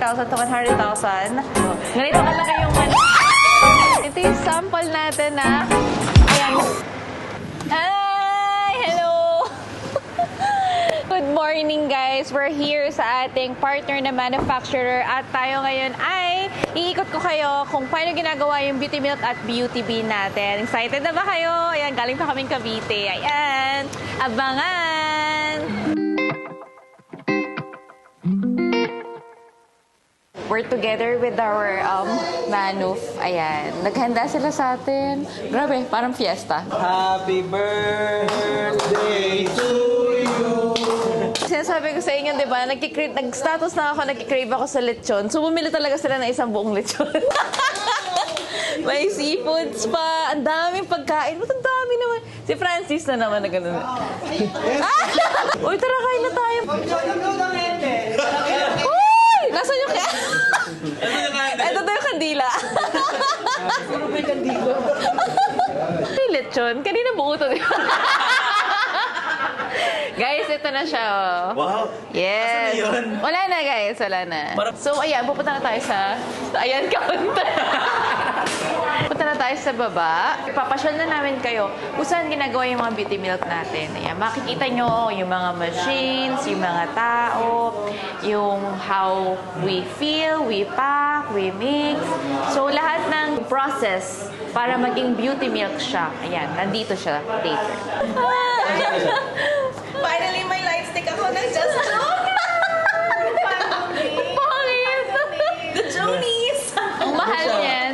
50,000 to 100,000. Ganito kalaki yung money. Ito yung sample natin na, ayan. Hi! Hello! Good morning guys! We're here sa ating partner na manufacturer at tayo ngayon ay iikot ko kayo kung paano ginagawa yung Beauty Milk at Beauty Bean natin. Excited na ba kayo? Ayan, galing pa kaming Cavite. Ayan! Abangan! We're together with our Manuf. Ayan. Naghanda sila sa atin. Grabe, parang fiesta. Happy birthday to you. Sinasabi ko sa inyo, di ba, nag-status na ako, nag-crave ako sa lechon. So, bumili talaga sila ng isang buong lechon. May seafoods pa. Ang daming pagkain. Ba't ang dami naman? Si Francis na naman na gano'n. Uy, tara, kain na tayo. Uy! Nasaan yung kaya? Ito tayo kandila. Puro may kandila. May lechon. Kanina buo to, di ba? Guys, ito na siya. Oh. Wow. Yes. Asan na yun? Wala na, guys. Wala na. So, ayan. Pupunta na tayo sa ayan, counter. Punta na tayo sa baba. Ipapasyal na namin kayo kung saan ginagawa yung mga beauty milk natin. Ayan. Makikita nyo yung mga machines, yung mga tao, yung how we feel, we pack, we mix. So, lahat ng process para maging beauty milk siya. Ayan. Nandito siya later. Finally, may light stick ako ng Just Pangit! The Jonies! Ang mahal niyan.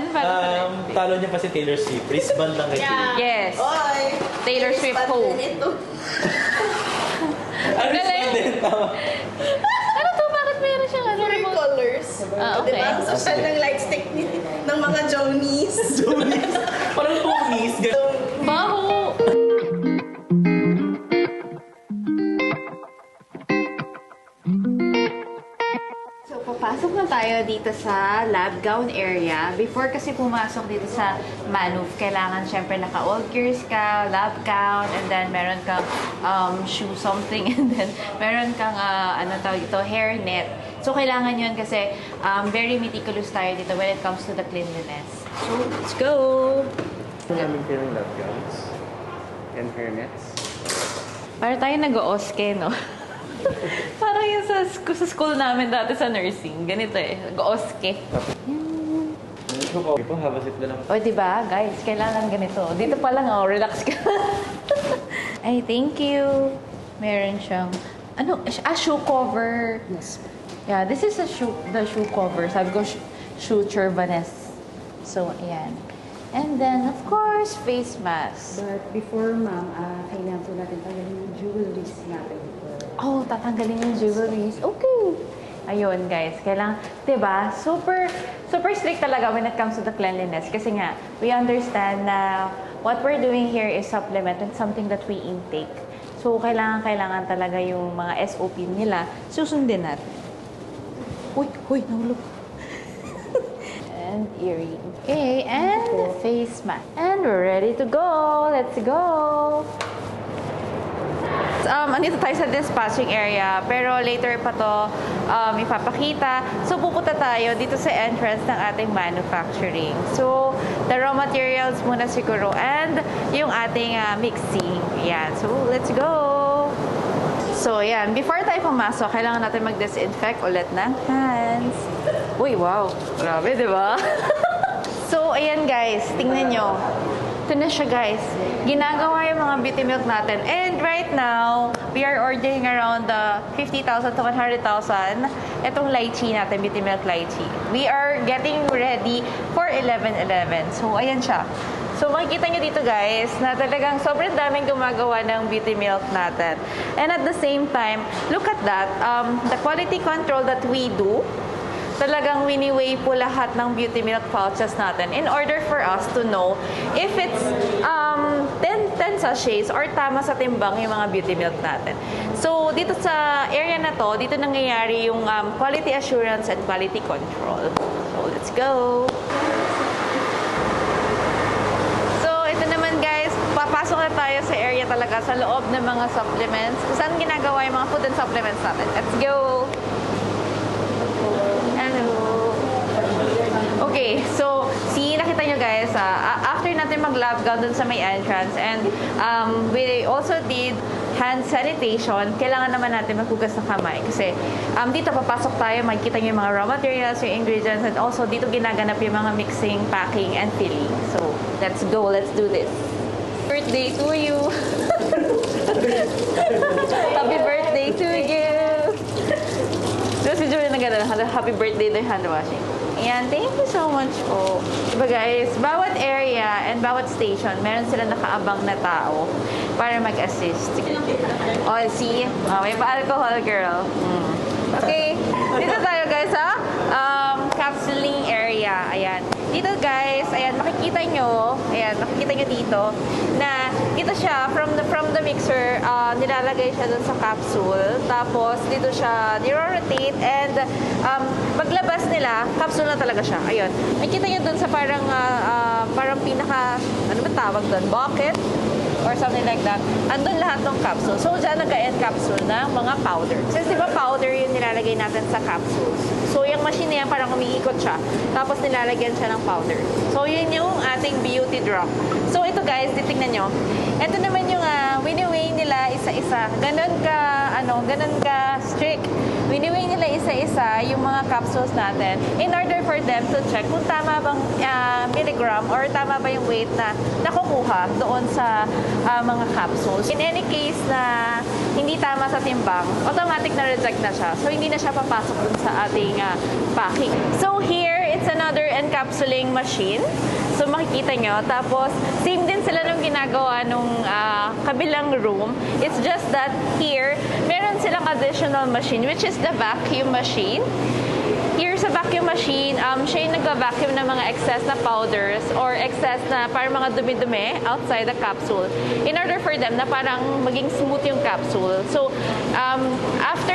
Talo niya pa si Taylor Swift. Wristband lang kay Taylor. Yes. Oy! Taylor Swift po. Ano wristband din? Tama. Ano to? Bakit meron siyang ano? Three colors. Ah, okay. Diba? Ang social ng light stick ng mga Jonies. Parang ponies. Baho! So, papasok na tayo dito sa lab gown area. Before kasi pumasok dito sa Manuf, kailangan syempre naka-all gears ka, lab gown, and then meron kang shoe something, and then meron kang, ano tawag ito, hair net. So, kailangan yun kasi very meticulous tayo dito when it comes to the cleanliness. So, let's go! Namin kayo ng lab gowns and hairnets. Para tayo nag-ooske, no? Parang yung sa school namin dati sa nursing. Ganito eh. Nag-ooske. Ito, have a seat na lang. O, diba? Guys, kailangan ganito. Dito pa lang, oh. Relax ka. Ay, thank you. Meron siyang, ano? Shoe cover. Yes. Yeah, this is the shoe cover. Sabi ko, shoe Vanessa. So, ayan. And then, of course, face mask. But before, ma'am, kailangan po natin tanggalin yung jewelries natin. Oh, tatanggalin yung jewelries. Okay. Ayun, guys. Kailangan, diba? Super strict talaga when it comes to the cleanliness. Kasi nga, we understand na what we're doing here is supplement and something that we intake. So, kailangan talaga yung mga SOP nila, susundin natin. Uy, nahulog. And earring. Okay, and face mask. And we're ready to go. Let's go. Andito tayo sa dispatching area, pero later pa to ipapakita. So, pupunta tayo dito sa entrance ng ating manufacturing. So, the raw materials muna siguro and yung ating mixing. Yan. So, let's go! So, yan. Before tayo pumasok, kailangan natin mag-disinfect ulit ng hands. Uy, wow! Grabe, di ba? So, ayan guys. Tingnan nyo. Ito na siya, guys. Ginagawa yung mga beauty milk natin. And right now, we are ordering around 50,000 to 100,000. Itong lychee natin, beauty milk lychee. We are getting ready for 11/11. So, ayan siya. So, makikita nyo dito, guys, na talagang sobrang daming gumagawa ng beauty milk natin. And at the same time, look at that. The quality control that we do, talagang wini-weigh po lahat ng beauty milk pouches natin in order for us to know if it's 10 sachets or tama sa timbang yung mga beauty milk natin. So, dito sa area na to, dito nangyayari yung quality assurance and quality control. So, let's go! So, ito naman guys, papasok na tayo sa area talaga sa loob ng mga supplements. Kung saan ginagawa yung mga food and supplements natin. Let's go! And Okay, so see, nakita nyo guys, after natin mag-lab gown dun sa may entrance and we also did hand sanitation, kailangan naman natin maghugas ng kamay kasi dito papasok tayo, makikita nyo yung mga raw materials, yung ingredients, and also dito ginaganap yung mga mixing, packing, and filling. So, let's go, let's do this. Birthday to you! Happy birthday to you! So, si Julie na gano'n, happy birthday daw yung hand washing. Ayan, thank you so much po. Diba guys, bawat area and bawat station, meron sila nakaabang na tao para mag-assist. Oh, see? May pa-alcohol, girl. Okay, dito tayo guys sa capsuling area. Ayan. Dito guys, ayan, makikita nyo dito na dito siya from the mixer, nilalagay siya dun sa capsule. Tapos dito siya niro-rotate and paglabas nila, capsule na talaga siya. Ayun. Makikita nyo dun sa parang pinaka, ano ba tawag dun? Bucket? Or something like that. Andun lahat ng capsule. So, dyan nagka-end capsule ng mga powder. Since di ba powder yung nilalagay natin sa capsules. So, yung machine na yan parang umiikot siya. Tapos nilalagyan siya ng powder. So, yun yung ating beauty drop. So, ito guys, titignan nyo. Ito naman yung wini-weigh nila isa-isa. Ganon ka strict. Wini-weigh nila isa-isa yung mga capsules natin in order for them to check kung tama bang milligram or tama ba yung weight na nakukuha doon sa mga capsules. In any case na hindi tama sa timbang, automatic na reject na siya. So, hindi na siya papasok dun sa ating packing. So, here, it's another encapsulating machine. So, makikita nyo. Tapos, same din sila nung ginagawa nung kabilang room. It's just that here, meron silang additional machine, which is the vacuum machine. Here sa vacuum machine, siya yung nag-vacuum ng mga excess na powders or excess na parang mga dumi-dumi outside the capsule in order for them na parang maging smooth yung capsule. So, after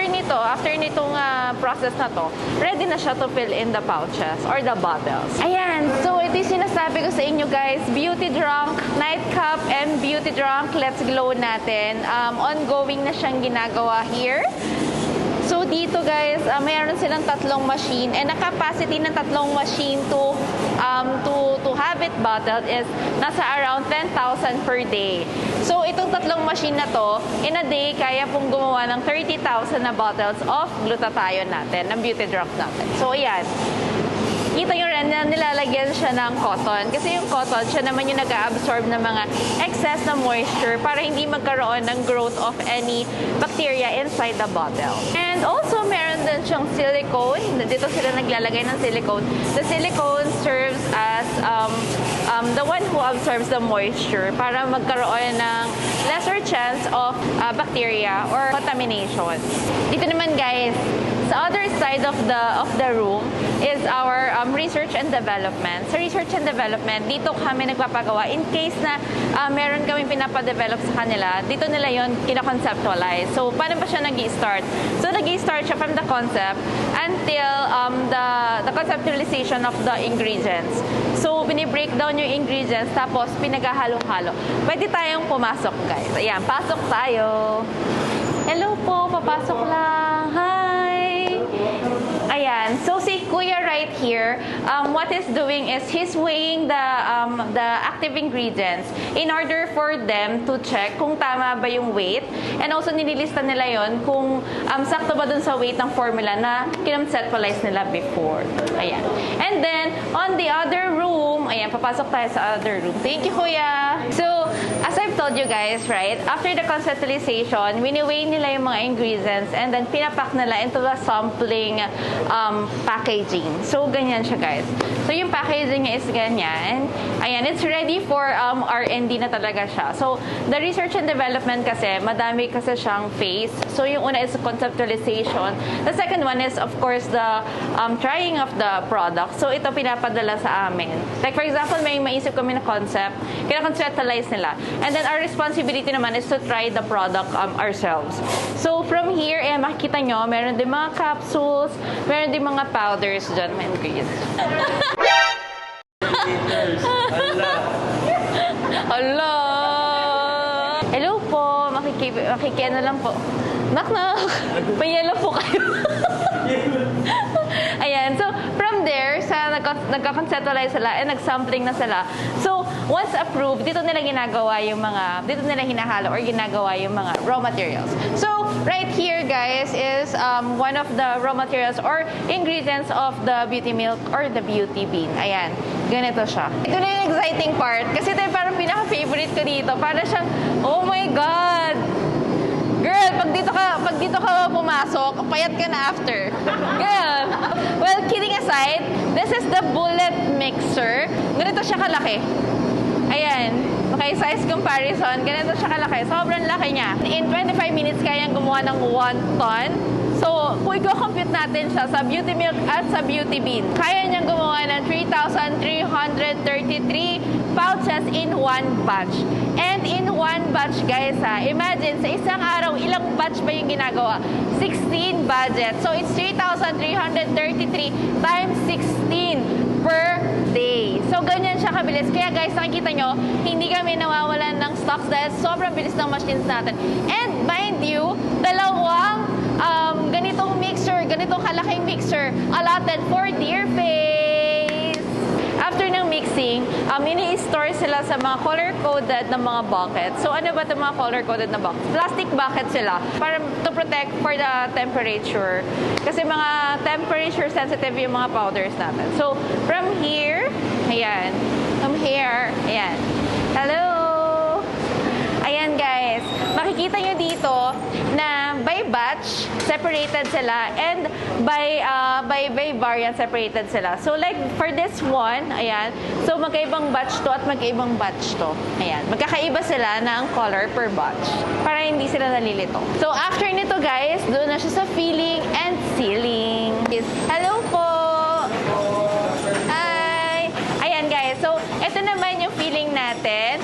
nitong process na to, ready na siya to fill in the pouches or the bottles. Ayan, so ito yung sinasabi ko sa inyo guys, Beauty Drunk, Nightcap, and Beauty Drunk Let's Glow natin. Ongoing na siyang ginagawa here. So, dito guys, mayroon silang tatlong machine and ang capacity ng tatlong machine to have it bottled is nasa around 10,000 per day. So, itong tatlong machine na to, in a day, kaya pong gumawa ng 30,000 na bottles of glutathione natin, ng beauty drop natin. So, ayan. Kita nyo rin na nilalagyan siya ng cotton. Kasi yung cotton, siya naman yung nag-absorb ng mga excess na moisture para hindi magkaroon ng growth of any bacteria inside the bottle. And also, meron din siyang silicone. Dito sila naglalagay ng silicone. The silicone serves as the one who absorbs the moisture para magkaroon ng lesser chance of bacteria or contamination. Dito naman guys, sa other side of the room is our research and development. Sa research and development, dito kami nagpapagawa in case na meron kaming pinapadevelop sa kanila, dito nila yon kina-conceptualize. So, paano ba siya nag-i-start? So, nag-i-start siya from the concept until the conceptualization of the ingredients. So, binibreakdown yung ingredients, tapos pinaghahalo-halo. Pwede tayong pumasok, guys. Ayan, pasok tayo. Hello po, papasok lang. Hi! Ayan. So, si Kuya right here, what he's doing is he's weighing the active ingredients in order for them to check kung tama ba yung weight. And also, nililista nila yon kung sakto ba dun sa weight ng formula na kinonceptualize nila before. Ayan. And then, on the other room, ayan, papasok tayo sa other room. Thank you, Kuya. So, as I've told you guys, right, after the conceptualization, wini-weigh nila yung mga ingredients and then pinapack nila into the sampling packaging. So, ganyan siya, guys. So, yung packaging niya is ganyan. Ayan, it's ready for R&D na talaga siya. So, the research and development kasi, madami kasi siyang phase. So, yung una is conceptualization. The second one is, of course, the trying of the product. So, ito pinapadala sa amin. Like, for example, may maisip kami na concept, kina-conceptualize nila. And then, our responsibility naman is to try the product ourselves. So, from here, makikita nyo, meron din mga capsules, meron din mga powders dyan, mga ingredients. Hello! Hello po! Makikiano lang po. Knock-knock! Payala po kayo. Ayan, so from there, sa nagka-conceptualize sila and nag-sampling na sila. So, once approved, dito nila hinahalo or ginagawa yung mga raw materials. So, right here, guys, is one of the raw materials or ingredients of the beauty milk or the beauty bean. Ayan, ganito siya. Ito na yung exciting part kasi ito yung parang pinaka-favorite ko dito. Para siyang, oh my God! Girl, pag dito ka pumasok, payat ka na after. Girl. Well, kidding aside, this is the bullet mixer. Ganito siya kalaki. Ayan. Okay, size comparison. Ganito siya kalaki. Sobrang laki niya. In 25 minutes, kayang gumawa ng 1 ton. So, kung i-compute natin siya sa beauty milk at sa beauty bean, kaya niyang gumawa ng 3,333 pouches in one batch. And in one batch, guys, imagine, sa isang araw, ilang batch ba yung ginagawa? 16 budget. So, it's 3,333 times 16 per day. So, ganyan siya kabilis. Kaya, guys, nakikita nyo, hindi kami nawawalan ng stocks dahil sobrang bilis ng machines natin. And, mind you, dalawang ganitong mixer, ganitong kalaking mixer, allotted for dear face. After ng mixing, ini-store sila sa mga color-coded na mga buckets. So, ano ba itong mga color-coded na buckets? Plastic buckets sila para to protect for the temperature. Kasi mga temperature sensitive yung mga powders natin. So, from here, ayan. From here, ayan. Hello! Ayan, guys. Makikita nyo dito na by batch, separated sila, and by variant, separated sila. So, like, for this one, ayan, so magkaibang batch to at magkaibang batch to. Ayan, magkakaiba sila ng color per batch para hindi sila nalilito. So, after nito, guys, doon na siya sa filling and sealing. Hello po! Hi! Ayan, guys. So, ito naman yung filling natin.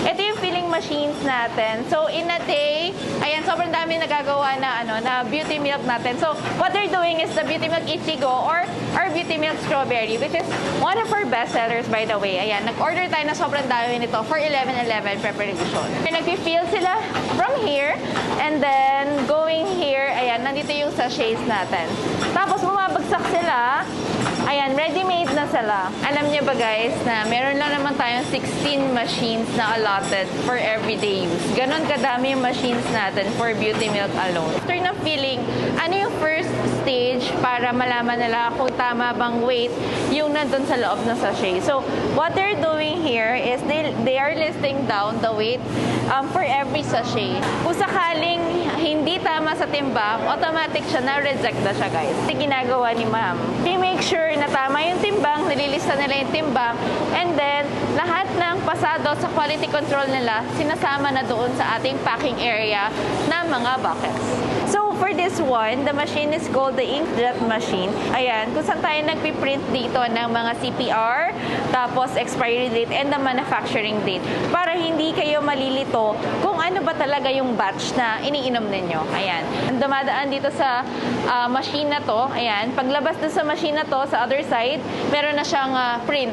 Ito yung filling machines natin. So, in a day, ayan, sobrang dami nagagawa na, na beauty milk natin. So, what they're doing is the beauty milk Ichigo or beauty milk strawberry, which is one of our best sellers, by the way. Ayan, nag-order tayo na sobrang dami nito for 11/11 preparation. Nag-fill sila from here, and then going here, ayan, nandito yung sachets natin. Tapos, bumabagsak sila. Ayan, ready-made na sila. Alam niyo ba, guys, na meron lang naman tayong 16 machines na allotted for everyday use. Ganon kadami yung machines natin for beauty milk alone. After na filling, ano yung first stage para malaman nila kung tama bang weight yung nandun sa loob ng sachet. So, what they're doing here is they are listing down the weight for every sachet. Kung sakaling hindi tama sa timbang, automatic siya na-reject na siya, guys. Ito ginagawa ni ma'am. They make sure na tama yung timbang, nililista nila yung timbang, and then, lahat ng pasado sa quality control nila, sinasama na doon sa ating packing area na mga buckets. So, for this one, the machine is called the inkjet machine. Ayan, kung saan tayo nagpiprint dito ng mga CPR, tapos expiry date, and the manufacturing date. Para hindi kayo malilito kung ano ba talaga yung batch na iniinom ninyo. Ayan. Dumadaan dito sa machine na to. Ayan. Paglabas doon sa machine na to, sa other side, meron na siyang print.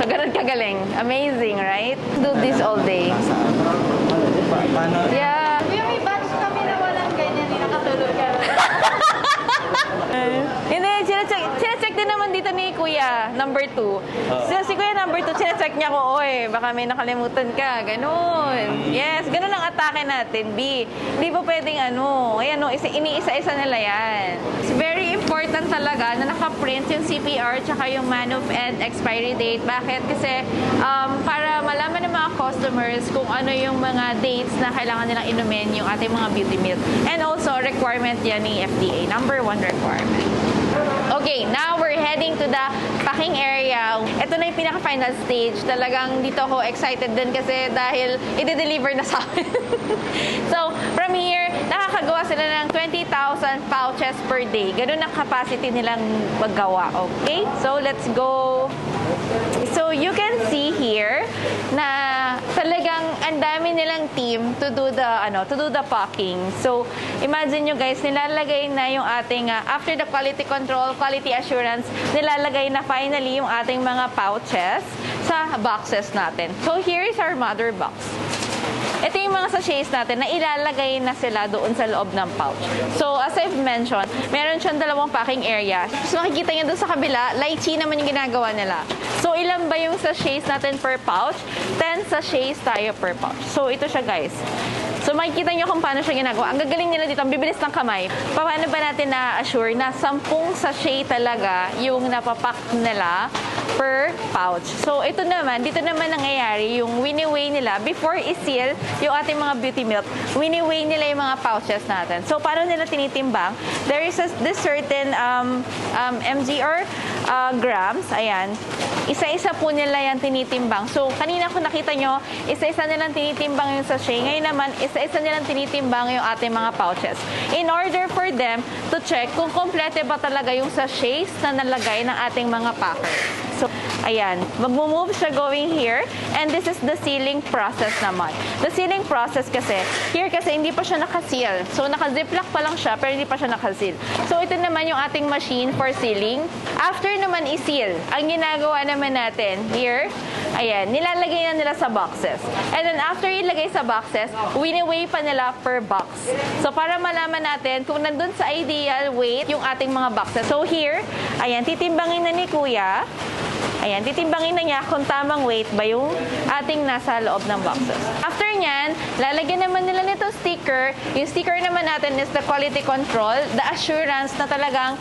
So, ganun kagaling. Amazing, right? Do this all day. Paano? Yeah. Yung may batch kami na walang ganyan, nakatulog ka. Hindi, chinecheck din naman dito ni Kuya, number 2. Si Kuya number 2, chinecheck niya ko, oy, baka may nakalimutan ka, ganun. Yes, ganun ang atake natin, B. Hindi po pwedeng ayan iniisa-isa nila yan. It's very important talaga na nakaprint yung CPR tsaka yung manuf and expiry date. Bakit? Kasi para malaman ng mga customers kung ano yung mga dates na kailangan nilang inumin yung ating mga beauty milk. And also, requirement yan ni FDA. Number 1 requirement. Okay, now we're heading to the packing area. Ito na yung pinaka-final stage. Talagang dito ako excited din kasi dahil i-deliver na sa akin. So, from here, nakakagawa sila ng 20,000 pouches per day. Ganun ang capacity nilang maggawa. Okay? So, let's go. So, you can see here na talagang ang dami nilang team to do the packing. So, imagine nyo guys, nilalagay na yung ating, after the quality control, quality assurance, nilalagay na finally yung ating mga pouches sa boxes natin. So, here is our mother box. ito yung mga sachets natin na ilalagay na sila doon sa loob ng pouch. So, as I've mentioned, meron siyang dalawang packing area. So, makikita nyo doon sa kabila, lychee naman yung ginagawa nila. So, ilan ba yung sachets natin per pouch? 10 sachets tayo per pouch. So, ito siya guys. So, makikita nyo kung paano siya ginagawa. Ang gagaling nila dito, ang bibilis ng kamay. Paano ba natin na-assure na 10 sachet talaga yung napapack nila per pouch? So, ito naman, dito naman nangyayari yung wini-weigh nila before i-seal yung ating mga beauty milk. Wini-weigh nila yung mga pouches natin. So, paano nila tinitimbang? There is this certain mg or grams. Ayan. Isa-isa po nila yan tinitimbang. So, kanina kung nakita nyo, isa-isa nilang tinitimbang yung sachet. Ngayon naman, isa-isa nilang tinitimbang yung ating mga pouches. In order for them to check kung komplete ba talaga yung sachets na nalagay ng ating mga packer. So, ayan. Mag-move siya going here. And this is the sealing process naman. The sealing process kasi, here kasi hindi pa siya nakaseal. So, naka-ziplock pa lang siya, pero hindi pa siya nakaseal. So, ito naman yung ating machine for sealing. After naman i-seal, ang ginagawa naman natin here, ayan, nilalagay na nila sa boxes. And then after ilagay sa boxes, wini-weigh pa nila per box. So para malaman natin kung nandun sa ideal weight yung ating mga boxes. So here, ayan, titimbangin na ni Kuya. Ayan, titimbangin na niya kung tamang weight ba yung ating nasa loob ng boxes. After nyan, lalagyan naman nila nito sticker. Yung sticker naman natin is the quality control, the assurance na talagang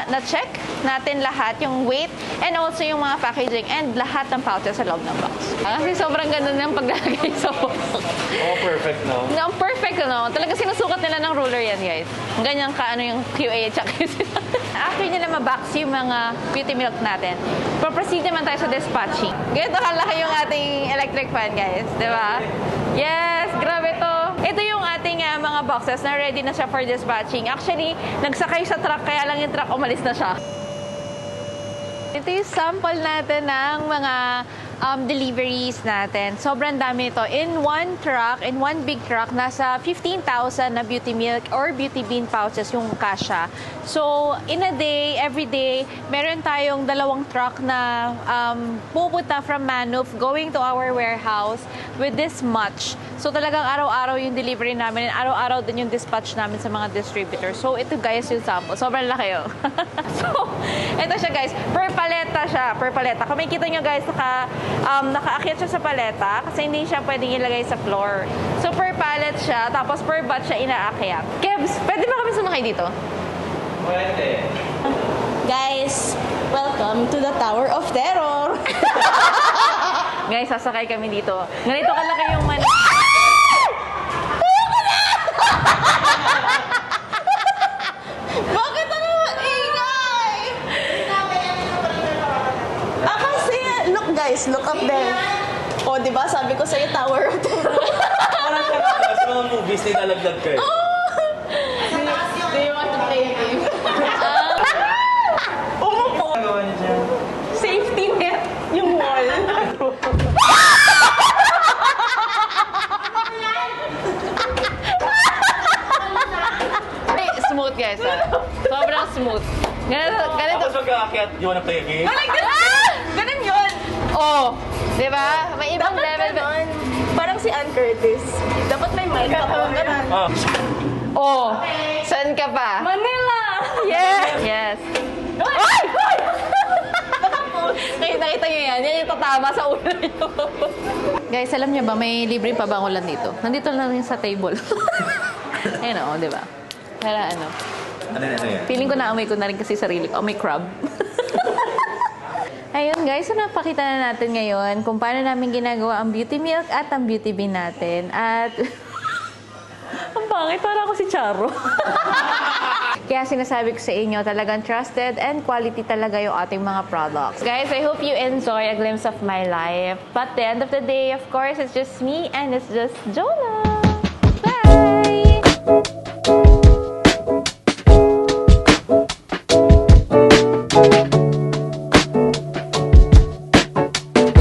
na-check natin lahat, yung weight, and also yung mga packaging, and lahat ng pouches sa loob ng box. Kasi sobrang ganda ng paglalagay sa box. Oh, perfect, no? No, perfect, no? Talaga sinusukat nila ng ruler yan, guys. Ganyan ka, ano yung QA at saka after nila mabox yung mga beauty milk natin, proceed naman tayo sa dispatching. Ganito kalaki yung ating electric fan, guys. Di ba? Yes! Grabe to. Ito yung ating mga boxes na ready na siya for dispatching. Actually, nagsakay sa truck, kaya lang yung truck umalis na siya. Ito yung sample natin ng mga deliveries natin. Sobrang dami ito. In one truck, in one big truck, nasa 15,000 na beauty milk or beauty bean pouches yung kasya. So, in a day, every day, meron tayong dalawang truck na pupunta from Manuf going to our warehouse with this much. So, talagang araw-araw yung delivery namin and araw-araw din yung dispatch namin sa mga distributors. So, ito guys yung sample. Sobrang laki yun. So, ito siya guys. Per paleta siya. Per paleta. Kung makikita nyo guys, nakaakyat siya sa paleta kasi hindi siya pwedeng ilagay sa floor. So, per pallet siya. Tapos, per batch siya inaakyat. Kebs, pwede ba kami sumakay dito? Pwede. Guys, welcome to the Tower of Terror. Guys, sasakay kami dito. Ganito kalaki yung Bakit ano ingay? Kasi, look guys, look up there. O, di ba? Sabi ko sa'yo, Tower of Terror. Parang sa mga movies, nilalaglag kayo. Do you want to play a game? Umupo. Gawa niya dyan. Safety net. Yung wall. Smooth guys, sobrang smooth. Ganito. Tapos mag-aakyat, you wanna play a game? Ganun yun. Oh, di ba? May ibang Dapat level. ganun. Parang si Ann Curtis. Dapat may mic ako. Ganun. Ah, Oh, saan ka pa? Manila! Yes! Yes. Ay! Nakita nyo yan. Yan yung tatama sa ulo nyo. Guys, alam nyo ba, may libre pa bangulan dito. Nandito lang rin sa table. Ayun o, di ba? Kaya ano, ano yan? feeling ko naamoy ko na rin kasi sarili ko. Amoy crab. Ayun guys, so napakita na natin ngayon kung paano namin ginagawa ang beauty milk at ang beauty bean natin. At ang pangit, para ako si Charo. Kaya sinasabi ko sa inyo, talagang trusted and quality talaga yung ating mga products. Guys, I hope you enjoy a glimpse of my life. But at the end of the day, of course, it's just me and it's just Jonah.